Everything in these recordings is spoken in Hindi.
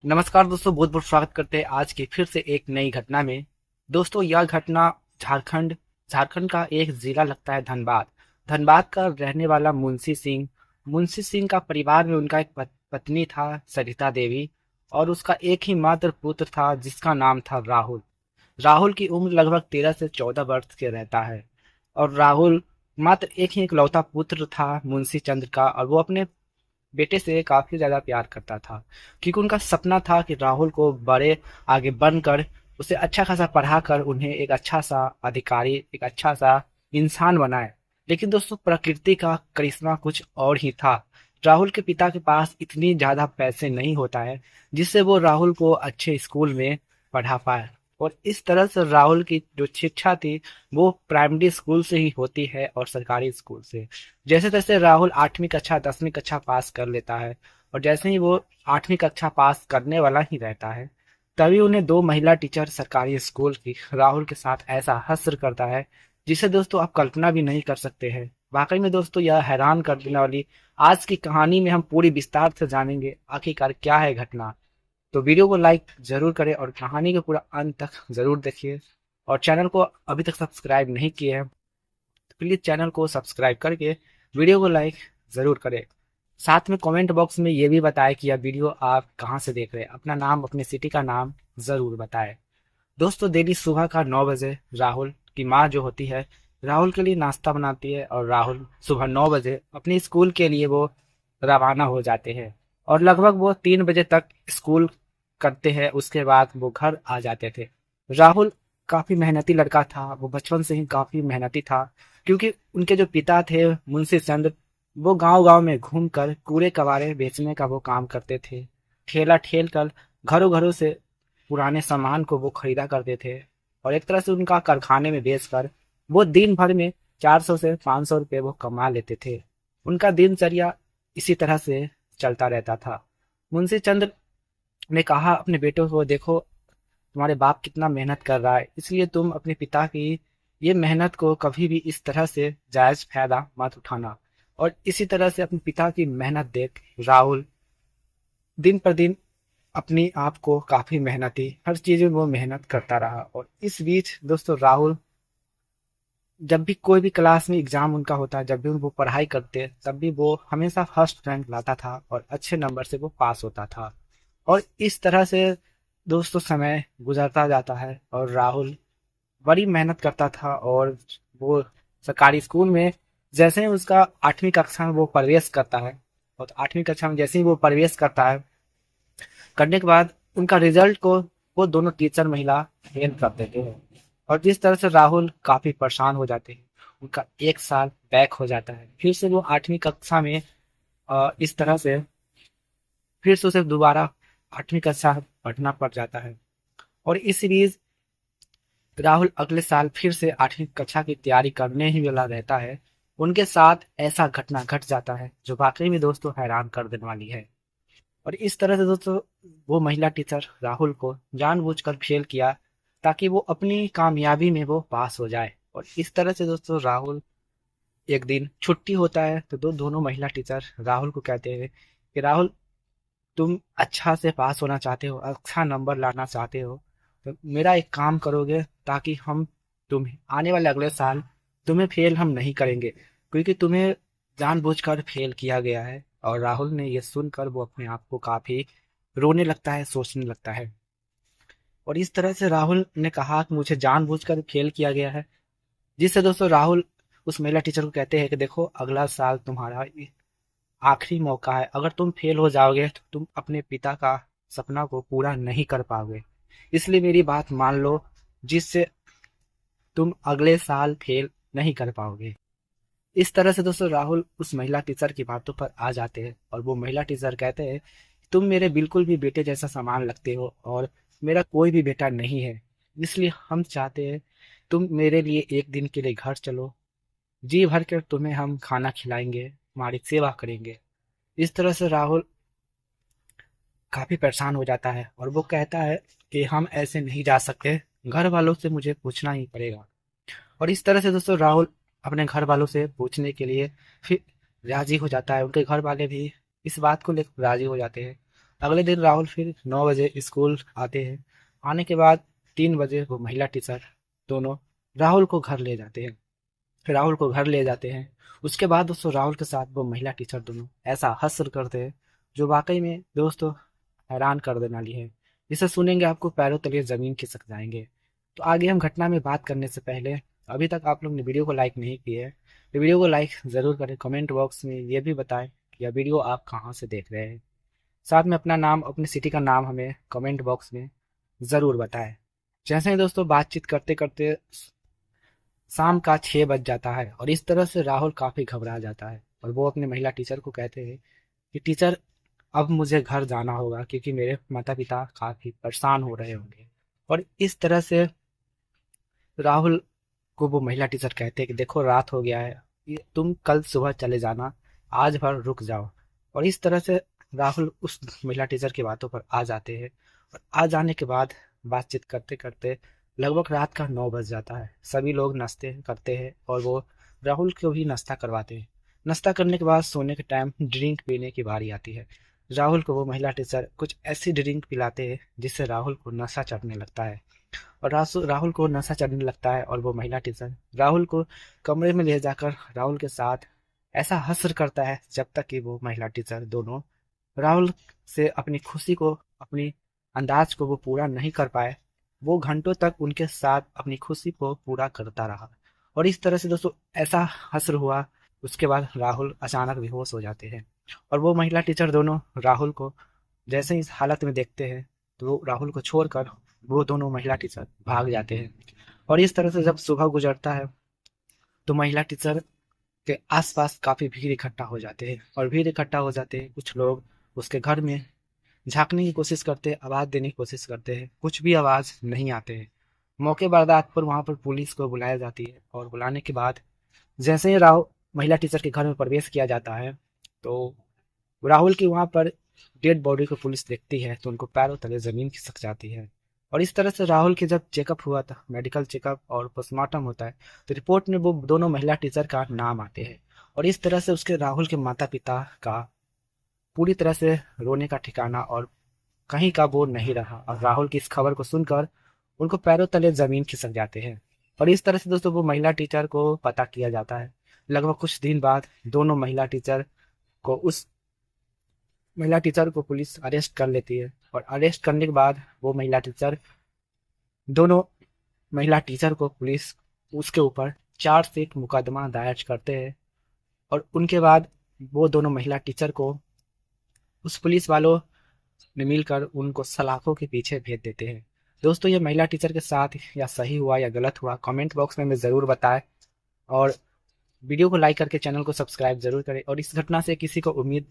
नमस्कार दोस्तों, बहुत बहुत स्वागत करते हैं आज की फिर से एक नई घटना में। दोस्तों, यह घटना झारखंड झारखंड का एक जिला लगता है धनबाद। धनबाद का रहने वाला मुंशी सिंह का परिवार में उनका एक पत्नी था, सरिता देवी। और उसका एक ही मात्र पुत्र था जिसका नाम था राहुल। राहुल की उम्र लगभग 13 से 14 वर्ष के रहता है। और राहुल मात्र एक ही इकलौता पुत्र था मुंशी चंद्र का, और वो अपने बेटे से काफी ज्यादा प्यार करता था, क्योंकि उनका सपना था कि राहुल को बड़े आगे बनकर उसे अच्छा खासा पढ़ाकर उन्हें एक अच्छा सा अधिकारी, एक अच्छा सा इंसान बनाए। लेकिन दोस्तों, प्रकृति का करिश्मा कुछ और ही था। राहुल के पिता के पास इतनी ज्यादा पैसे नहीं होता है जिससे वो राहुल को अच्छे स्कूल में पढ़ा पाए। और इस तरह से राहुल की जो शिक्षा थी वो प्राइमरी स्कूल से ही होती है और सरकारी स्कूल से। जैसे तैसे राहुल 8वीं कक्षा 10वीं कक्षा पास कर लेता है। और जैसे ही वो 8वीं कक्षा पास करने वाला ही रहता है, तभी उन्हें दो महिला टीचर सरकारी स्कूल की राहुल के साथ ऐसा हश्र करता है जिसे दोस्तों आप कल्पना भी नहीं कर सकते हैं। वाकई में दोस्तों, यह हैरान कर देने वाली आज की कहानी में हम पूरी विस्तार से जानेंगे आखिरकार क्या है घटना। तो वीडियो को लाइक जरूर करें और कहानी को पूरा अंत तक जरूर देखिए। और चैनल को अभी तक सब्सक्राइब नहीं किए हैं तो प्लीज चैनल को सब्सक्राइब करके वीडियो को लाइक जरूर करें। साथ में कमेंट बॉक्स में ये भी बताएं कि यह वीडियो आप कहाँ से देख रहे हैं। अपना नाम, अपने सिटी का नाम जरूर बताएं। दोस्तों, डेली सुबह का 9 बजे राहुल की माँ जो होती है राहुल के लिए नाश्ता बनाती है, और राहुल सुबह 9 बजे अपने स्कूल के लिए वो रवाना हो जाते हैं। और लगभग वो 3 बजे तक स्कूल करते हैं, उसके बाद वो घर आ जाते थे। राहुल काफी मेहनती लड़का था, वो बचपन से ही काफी मेहनती था, क्योंकि उनके जो पिता थे मुंशी चंद्र, वो गांव गांव में घूमकर कूड़े कबाड़े बेचने का वो काम करते थे। ठेला ठेल कर घरों घरों से पुराने सामान को वो खरीदा करते थे, और एक तरह से उनका कारखाने में बेचकर वो दिन भर में 400 से 500 रुपये वो कमा लेते थे। उनका दिनचर्या इसी तरह से चलता रहता था। मुंशी चंद्र ने कहा अपने बेटों को, देखो तुम्हारे बाप कितना मेहनत कर रहा है, इसलिए तुम अपने पिता की ये मेहनत को कभी भी इस तरह से जायज फायदा मत उठाना। और इसी तरह से अपने पिता की मेहनत देख राहुल दिन पर दिन अपनी आप को काफी मेहनती, हर चीज में वो मेहनत करता रहा। और इस बीच दोस्तों, राहुल जब भी कोई भी क्लास में एग्जाम उनका होता है, जब भी वो पढ़ाई करते तब भी वो हमेशा फर्स्ट रैंक लाता था और अच्छे नंबर से वो पास होता था। और इस तरह से दोस्तों समय गुजरता जाता है और राहुल बड़ी मेहनत करता था। और वो सरकारी स्कूल में जैसे ही उसका 8वीं कक्षा में वो प्रवेश करता है, और 8वीं कक्षा में जैसे ही वो प्रवेश करता है, करने के बाद उनका रिजल्ट को वो दोनों टीचर महिला फेल कर देते हैं। और जिस तरह से राहुल काफी परेशान हो जाते हैं, उनका एक साल बैक हो जाता है। फिर से वो 8वीं कक्षा में इस तरह से फिर से उसे दोबारा 8वीं कक्षा पढ़ना पड़ जाता है। और इस बीच राहुल अगले साल फिर से 8वीं कक्षा की तैयारी करने ही वाला रहता है। उनके साथ ऐसा घटना घट जाता है जो वाकई में दोस्तों हैरान कर देने वाली है। और इस तरह से दोस्तों, वो महिला टीचर राहुल को जानबूझकर फेल किया ताकि वो अपनी कामयाबी में वो पास हो जाए। और इस तरह से दोस्तों, राहुल एक दिन छुट्टी होता है तो दोनों महिला टीचर राहुल को कहते हैं कि राहुल, तुम अच्छा से पास होना चाहते हो, अच्छा नंबर लाना चाहते हो, तो मेरा एक काम करोगे ताकि हम तुम्हें आने वाले अगले साल तुम्हें फेल हम नहीं करेंगे, क्योंकि तुम्हें जानबूझकर फेल किया गया है। और राहुल ने ये सुनकर वो अपने आप को काफी रोने लगता है, सोचने लगता है। और इस तरह से राहुल ने कहा कि मुझे जानबूझकर फेल किया गया है, जिससे दोस्तों राहुल उस महिला टीचर को कहते हैं कि देखो, अगला साल तुम्हारा आखिरी मौका है, अगर तुम फेल हो जाओगे तो तुम अपने पिता का सपना को पूरा नहीं कर पाओगे, इसलिए मेरी बात मान लो, जिससे तुम अगले साल फेल नहीं कर पाओगे। इस तरह से दोस्तों राहुल उस महिला टीचर की बातों पर आ जाते हैं, और वो महिला टीचर कहते हैं, तुम मेरे बिल्कुल भी बेटे जैसा सामान लगते हो, और मेरा कोई भी बेटा नहीं है, इसलिए हम चाहते हैं तुम मेरे लिए एक दिन के लिए घर चलो, जी भर कर तुम्हें हम खाना खिलाएंगे, तुम्हारी सेवा करेंगे। इस तरह से राहुल काफी परेशान हो जाता है और वो कहता है कि हम ऐसे नहीं जा सकते, घर वालों से मुझे पूछना ही पड़ेगा। और इस तरह से दोस्तों राहुल अपने घर वालों से पूछने के लिए फिर राजी हो जाता है। उनके घर वाले भी इस बात को लेकर राजी हो जाते हैं। अगले दिन राहुल फिर 9 बजे स्कूल आते हैं। आने के बाद 3 बजे वो महिला टीचर दोनों राहुल को घर ले जाते हैं। राहुल को घर ले जाते हैं। उसके बाद दोस्तों राहुल के साथ वो महिला टीचर दोनों ऐसा हश्र करते हैं जो वाकई में दोस्तों हैरान कर देने वाली है। इसे सुनेंगे आपको पैरों तले जमीन खिसक जाएंगे। तो आगे हम घटना में बात करने से पहले अभी तक आप लोग ने वीडियो को लाइक नहीं किया है तो वीडियो को लाइक ज़रूर करें। कमेंट बॉक्स में ये भी बताएं कि यह वीडियो आप कहाँ से देख रहे हैं। साथ में अपना नाम अपनी सिटी का नाम हमें कमेंट बॉक्स में ज़रूर बताएं। जैसे ही दोस्तों बातचीत करते करते शाम का 6 बज जाता है और इस तरह से राहुल काफ़ी घबरा जाता है और वो अपने महिला टीचर को कहते हैं कि टीचर अब मुझे घर जाना होगा क्योंकि मेरे माता पिता काफ़ी परेशान हो रहे होंगे। और इस तरह से राहुल को वो महिला टीचर कहते हैं कि देखो रात हो गया है, तुम कल सुबह चले जाना, आज भर रुक जाओ। और इस तरह से राहुल उस महिला टीचर की बातों पर आ जाते हैं और आ जाने के बाद बातचीत करते करते लगभग रात का 9 बज जाता है। सभी लोग नाश्ते करते हैं और वो राहुल को भी नाश्ता करवाते हैं। नाश्ता करने के बाद सोने के टाइम ड्रिंक पीने की बारी आती है। राहुल को वो महिला टीचर कुछ ऐसी ड्रिंक पिलाते हैं जिससे राहुल को नशा चढ़ने लगता है। और राहुल को नशा चढ़ने लगता है और वो महिला टीचर राहुल को कमरे में ले जाकर राहुल के साथ ऐसा हश्र करता है जब तक कि वो महिला टीचर दोनों राहुल से अपनी खुशी को अपनी अंदाज को वो पूरा नहीं कर पाए। वो घंटों तक उनके साथ अपनी खुशी को पूरा करता रहा और इस तरह से दोस्तों ऐसा हश्र हुआ। उसके बाद राहुल अचानक बेहोश हो जाते हैं और वो महिला टीचर दोनों राहुल को जैसे ही इस हालत में देखते हैं तो वो राहुल को छोड़कर वो दोनों महिला टीचर भाग जाते हैं। और इस तरह से जब सुबह गुजरता है तो महिला टीचर के आसपास काफ़ी भीड़ इकट्ठा हो जाते हैं और भीड़ इकट्ठा हो जाते हैं। कुछ लोग उसके घर में झांकने की कोशिश करते हैं, आवाज़ देने की कोशिश करते हैं, कुछ भी आवाज़ नहीं आते हैं। मौके वारदात पर वहाँ पर पुलिस को बुलाया जाती है और बुलाने के बाद जैसे ही महिला टीचर के घर में प्रवेश किया जाता है तो राहुल की वहाँ पर डेड बॉडी को पुलिस देखती है तो उनको पैरों तले ज़मीन खिसक जाती है। और इस तरह से राहुल के जब चेकअप हुआ था, मेडिकल चेकअप और पोस्टमार्टम होता है तो रिपोर्ट में वो दोनों महिला टीचर का नाम आते हैं। और इस तरह से उसके राहुल के माता पिता का पूरी तरह से रोने का ठिकाना और कहीं का वो नहीं रहा और राहुल की इस खबर को सुनकर उनको पैरों तले ज़मीन खिसक जाते हैं। और इस तरह से दोस्तों वो महिला टीचर को पता किया जाता है। लगभग कुछ दिन बाद दोनों महिला टीचर को पुलिस अरेस्ट कर लेती है और अरेस्ट करने के बाद वो दोनों महिला टीचर को पुलिस उसके ऊपर चार्जशीट मुकदमा दायर करते हैं। और उनके बाद वो दोनों महिला टीचर को उस पुलिस वालों ने मिलकर उनको सलाखों के पीछे भेज देते हैं। दोस्तों ये महिला टीचर के साथ या सही हुआ या गलत हुआ कमेंट बॉक्स में हमें ज़रूर बताएं और वीडियो को लाइक करके चैनल को सब्सक्राइब जरूर करें। और इस घटना से किसी को उम्मीद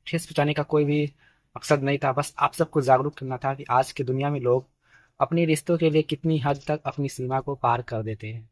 ठेस पहुंचाने का कोई भी मकसद नहीं था, बस आप सबको जागरूक करना था कि आज की दुनिया में लोग अपने रिश्तों के लिए कितनी हद तक अपनी सीमा को पार कर देते हैं।